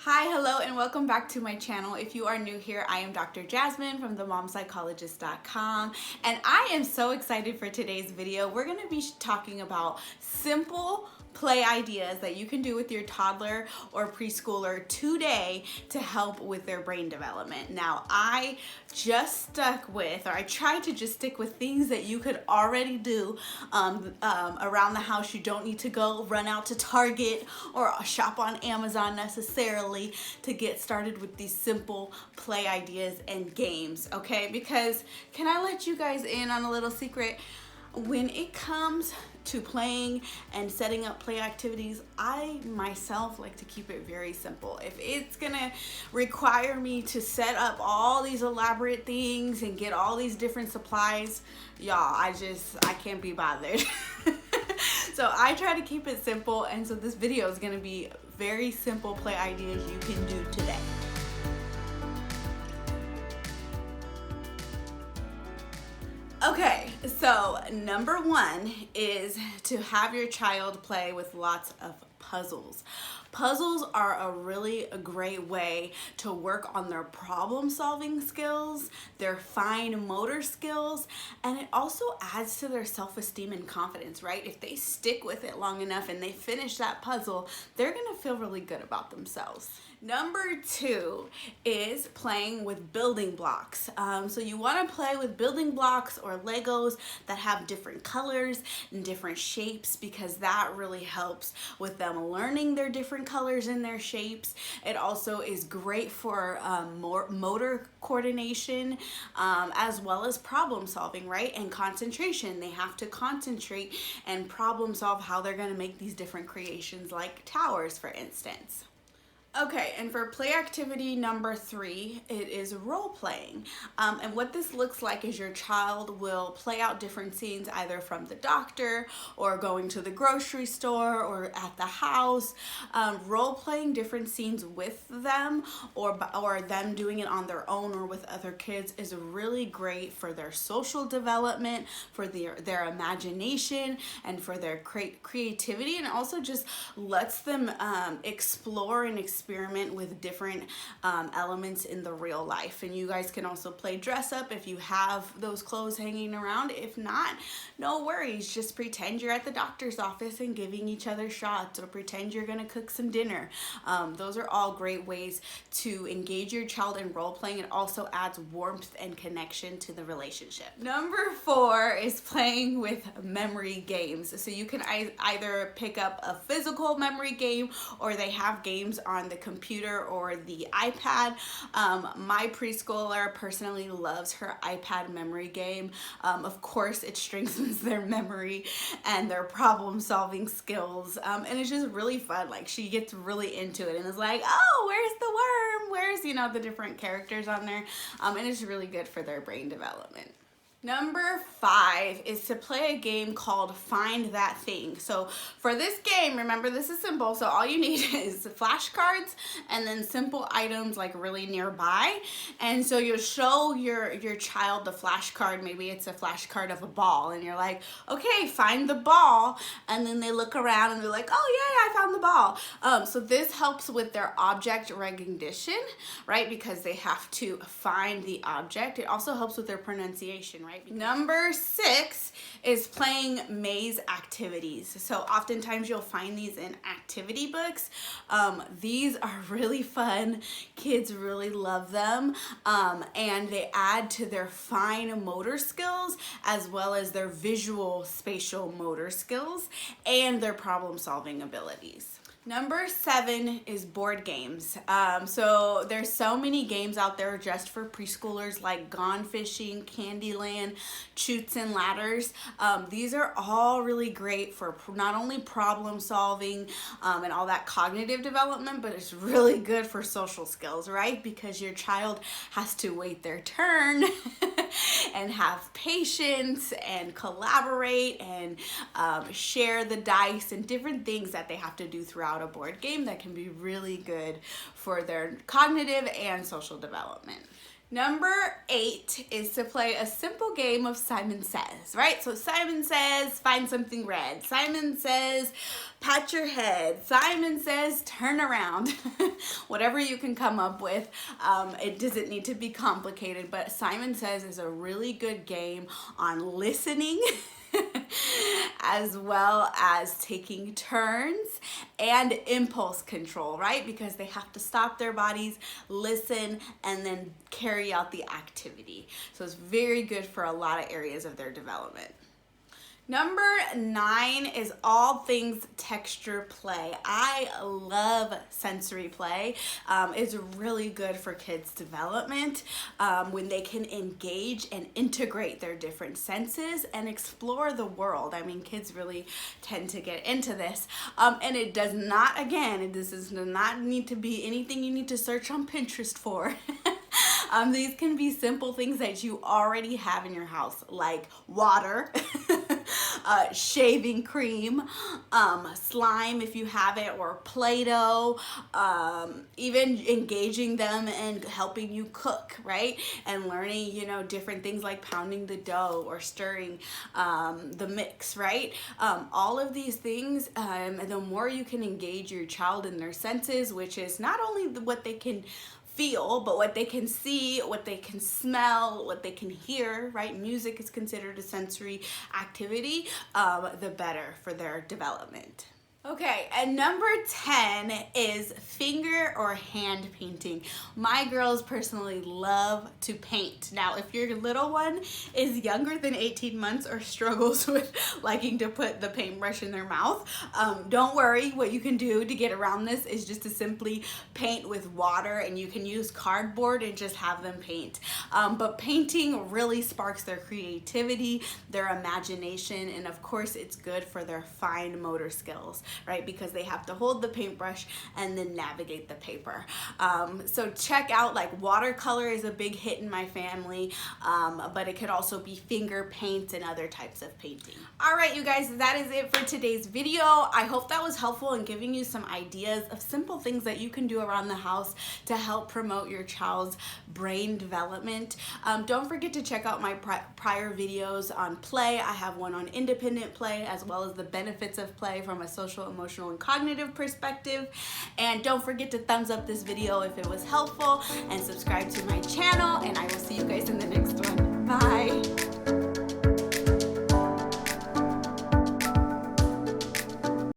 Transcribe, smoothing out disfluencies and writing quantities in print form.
Hi, hello, and welcome back to my channel. If you are new here, I am Dr. Jasmine from themomspsychologist.com, and I am so excited for today's video. We're going to be talking about simple play ideas that you can do with your toddler or preschooler today to help with their brain development. Now, I tried to just stick with things that you could already do around the house. You don't need to go run out to Target or shop on Amazon necessarily to get started with these simple play ideas and games, okay? Because can I let you guys in on a little secret? When it comes to playing and setting up play activities, I myself like to keep it very simple. If it's gonna require me to set up all these elaborate things and get all these different supplies, y'all, I can't be bothered. So I try to keep it simple, and so this video is gonna be very simple play ideas you can do today. Okay, so number one is to have your child play with lots of puzzles. Puzzles are a really great way to work on their problem-solving skills, their fine motor skills, and it also adds to their self-esteem and confidence, right? If they stick with it long enough and they finish that puzzle, they're gonna feel really good about themselves. Number two is playing with building blocks. So you want to play with building blocks or Legos that have different colors and different shapes, because that really helps with them learning their different colors and their shapes. It also is great for motor coordination as well as problem solving, right? And concentration. They have to concentrate and problem solve how they're going to make these different creations, like towers, for instance. Okay, and for play activity number three, it is role playing. And what this looks like is your child will play out different scenes, either from the doctor or going to the grocery store or at the house. Role playing different scenes with them or them doing it on their own or with other kids is really great for their social development, for their imagination, and for their creativity, and also just lets them explore and experiment with different elements in the real life. And you guys can also play dress up if you have those clothes hanging around. If not, no worries, just pretend you're at the doctor's office and giving each other shots, or pretend you're gonna cook some dinner. Those are all great ways to engage your child in role playing. It also adds warmth and connection to the relationship. Number four is playing with memory games. So you can either pick up a physical memory game, or they have games on the computer or the iPad. My preschooler personally loves her iPad memory game. Of course, it strengthens their memory and their problem solving skills. And it's just really fun. Like, she gets really into it and is like, oh, where's the worm? Where's, the different characters on there? And it's really good for their brain development. Number five is to play a game called Find That Thing. So for this game, remember, this is simple. So all you need is flashcards and then simple items like really nearby. And so you'll show your child the flashcard. Maybe it's a flashcard of a ball, and you're like, okay, find the ball. And then they look around and they're like, oh yeah, I found the ball. So this helps with their object recognition, right? Because they have to find the object. It also helps with their pronunciation, right? Number six is playing maze activities. So oftentimes you'll find these in activity books. These are really fun. Kids really love them. And they add to their fine motor skills, as well as their visual spatial motor skills and their problem solving abilities. Number seven is board games. So there's so many games out there just for preschoolers, like Gone Fishing, Candyland, Chutes and Ladders. These are all really great for not only problem solving and all that cognitive development, but it's really good for social skills, right? Because your child has to wait their turn and have patience and collaborate and share the dice and different things that they have to do throughout a board game that can be really good for their cognitive and social development. Number 8 is to play a simple game of Simon Says, right? So Simon says, find something red. Simon says, pat your head. Simon says, turn around. Whatever you can come up with. It doesn't need to be complicated, but Simon Says is a really good game on listening as well as taking turns and impulse control, right? Because they have to stop their bodies, listen, and then carry out the activity. So it's very good for a lot of areas of their development. Number 9 is all things texture play. I love sensory play. It's really good for kids' development when they can engage and integrate their different senses and explore the world. I mean, kids really tend to get into this. And it does not, again, this does not need to be anything you need to search on Pinterest for. These can be simple things that you already have in your house, like water, shaving cream, slime if you have it, or Play-Doh, even engaging them and helping you cook, right? And learning, you know, different things like pounding the dough or stirring the mix, right? All of these things, the more you can engage your child in their senses, which is not only what they can feel, but what they can see, what they can smell, what they can hear, right? Music is considered a sensory activity, the better for their development. Okay, and number 10 is finger or hand painting. My girls personally love to paint. Now, if your little one is younger than 18 months or struggles with liking to put the paintbrush in their mouth, don't worry. What you can do to get around this is just to simply paint with water, and you can use cardboard and just have them paint. But painting really sparks their creativity, their imagination, and of course, it's good for their fine motor skills, right? Because they have to hold the paintbrush and then navigate the paper. So check out, like, watercolor is a big hit in my family, but it could also be finger paint and other types of painting. All right, you guys, that is it for today's video. I hope that was helpful in giving you some ideas of simple things that you can do around the house to help promote your child's brain development. Don't forget to check out my prior videos on play. I have one on independent play, as well as the benefits of play from a social, emotional, and cognitive perspective. And don't forget to thumbs up this video if it was helpful, and subscribe to my channel, and I will see you guys in the next one. Bye.